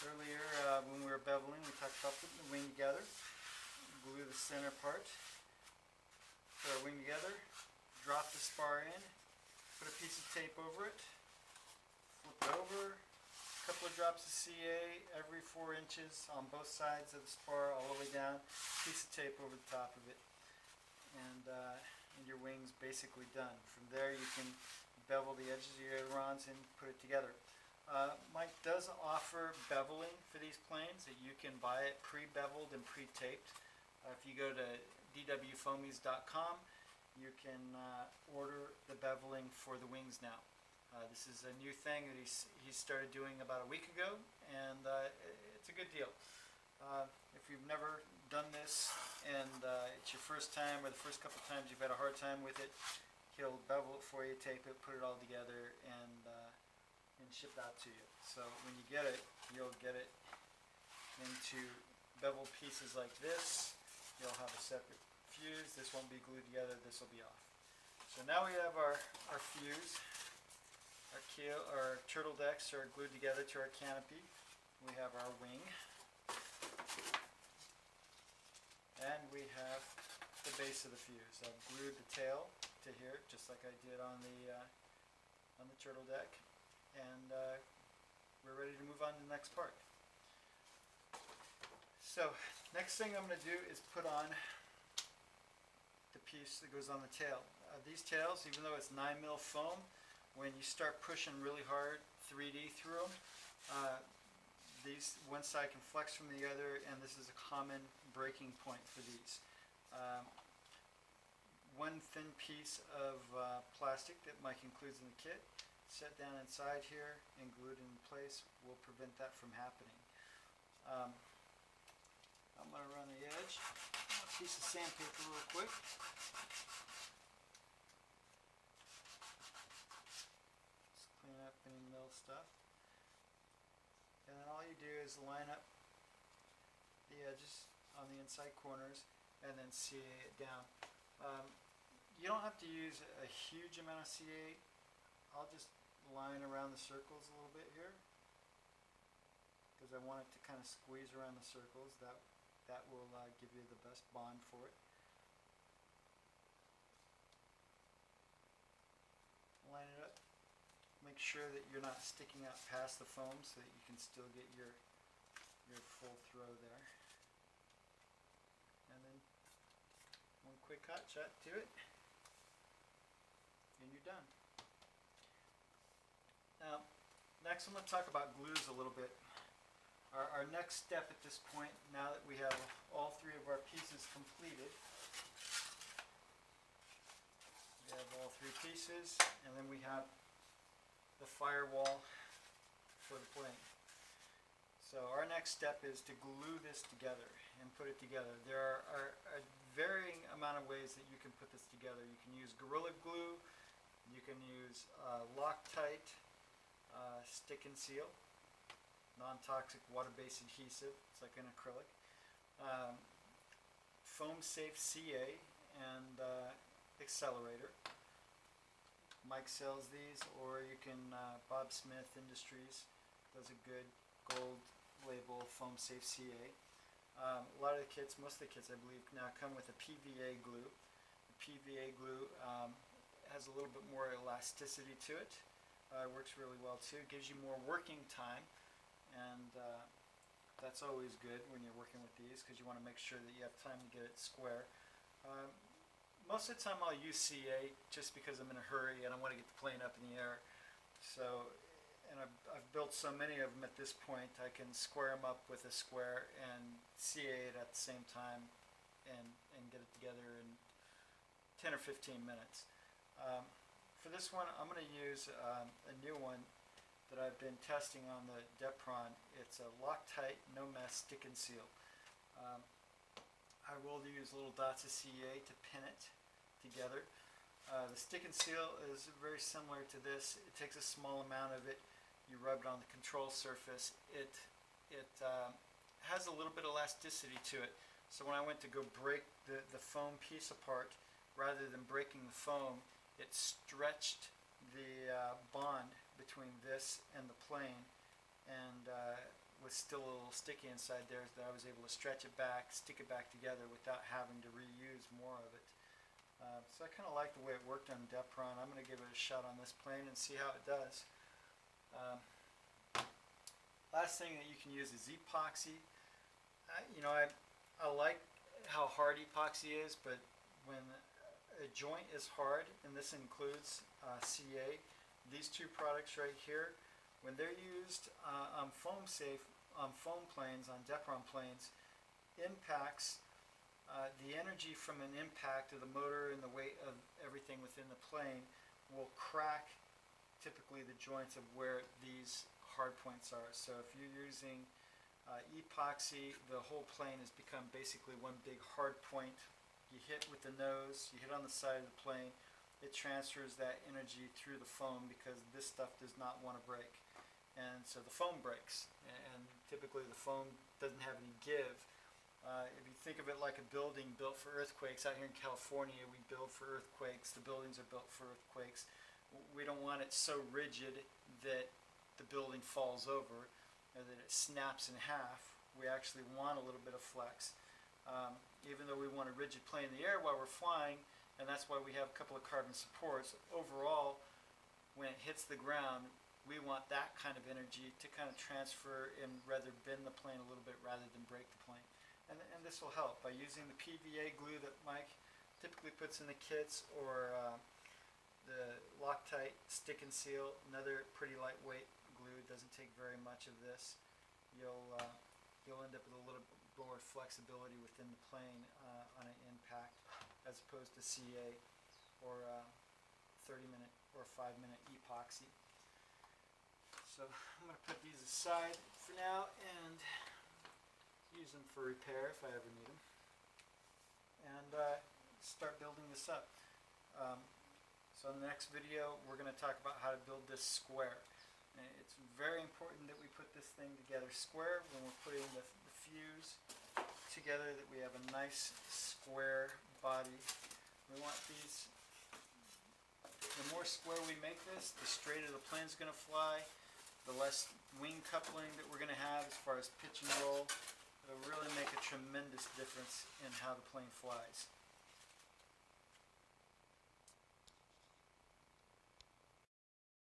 Earlier when we were beveling, we talked about putting the wing together. Glue the center part. Put our wing together. Drop the spar in. Put a piece of tape over it. Flip it over. A couple of drops of CA every 4 inches on both sides of the spar all the way down. Piece of tape over the top of it. And your wing's basically done. From there you can bevel the edges of your ailerons and put it together. Mike does offer beveling for these planes that you can buy it pre-beveled and pre-taped. If you go to dwfoamies.com, you can order the beveling for the wings now. This is a new thing that he started doing about a week ago, and it's a good deal. If you've never done this and it's your first time or the first couple times you've had a hard time with it, he'll bevel it for you, tape it, put it all together, and ship it out to you. So when you get it, you'll get it into beveled pieces like this. You'll have a separate fuse. This won't be glued together. This will be off. So now we have our fuse. Our turtle decks are glued together to our canopy. We have our wing. And we have the base of the fuse. I've glued the tail to here, just like I did on the turtle deck. And we're ready to move on to the next part. So, next thing I'm going to do is put on the piece that goes on the tail. These tails, even though it's 9mm foam, when you start pushing really hard 3D through them, one side can flex from the other, and this is a common breaking point for these. One thin piece of plastic that Mike includes in the kit, set down inside here and glued in place, will prevent that from happening. I'm going to run the edge, a piece of sandpaper real quick. Just clean up any mill stuff. And then all you do is line up the edges on the inside corners and then CA it down. You don't have to use a huge amount of CA. I'll just line around the circles a little bit here because I want it to kind of squeeze around the circles. That will give you the best bond for it. Line it up. Make sure that you're not sticking out past the foam so that you can still get your full throw there. And then one quick hot shot to it, and you're done. Now, next I'm going to talk about glues a little bit. Our next step at this point, now that we have all 3 of our pieces completed, we have all 3 pieces, and then we have the firewall for the plane. So our next step is to glue this together and put it together. There are a varying amount of ways that you can put this together. You can use Gorilla Glue, you can use Loctite, stick and seal, non-toxic water-based adhesive, it's like an acrylic, foam safe CA, and accelerator. Mike sells these, or you can, Bob Smith Industries does a good gold label foam safe CA. A lot of the kits, most of the kits I believe now come with a PVA glue. The PVA glue has a little bit more elasticity to it. Works really well too. It gives you more working time, and that's always good when you're working with these because you want to make sure that you have time to get it square. Most of the time I'll use CA just because I'm in a hurry and I want to get the plane up in the air. So, and I've built so many of them at this point, I can square them up with a square and CA it at the same time and get it together in 10 or 15 minutes. For this one, I'm going to use a new one that I've been testing on the Depron. It's a Loctite No Mess Stick and Seal. I will use little dots of CA to pin it together. The stick and seal is very similar to this. It takes a small amount of it. You rub it on the control surface. It has a little bit of elasticity to it. So when I went to go break the foam piece apart, rather than breaking the foam, it stretched the bond between this and the plane, and was still a little sticky inside there, that I was able to stretch it back, stick it back together without having to reuse more of it. So I kind of like the way it worked on Depron. I'm going to give it a shot on this plane and see how it does. Last thing that you can use is epoxy. I like how hard epoxy is, but when a joint is hard, and this includes CA, these two products right here, when they're used on foam planes, on Depron planes, impacts, the energy from an impact of the motor and the weight of everything within the plane will crack typically the joints of where these hard points are. So if you're using epoxy, the whole plane has become basically one big hard point. You hit with the nose, you hit on the side of the plane, it transfers that energy through the foam because this stuff does not want to break. And so the foam breaks, and typically the foam doesn't have any give. If you think of it like a building built for earthquakes, out here in California we build for earthquakes, the buildings are built for earthquakes. We don't want it so rigid that the building falls over or that it snaps in half. We actually want a little bit of flex. Even though we want a rigid plane in the air while we're flying, and that's why we have a couple of carbon supports, overall when it hits the ground we want that kind of energy to kind of transfer and rather bend the plane a little bit rather than break the plane. And this will help by using the PVA glue that Mike typically puts in the kits, or the Loctite Stick and Seal, another pretty lightweight glue. It doesn't take very much of this. You'll end up with a little bit more flexibility within the plane on an impact, as opposed to CA or 30-minute or 5-minute epoxy. So I'm going to put these aside for now and use them for repair if I ever need them, and start building this up. So in the next video we're going to talk about how to build this square. And it's very important that we put this thing together square when we're putting the fuse together, that we have a nice square body. We want these, the more square we make this, the straighter the plane's going to fly, the less wing coupling that we're going to have as far as pitch and roll. It'll really make a tremendous difference in how the plane flies.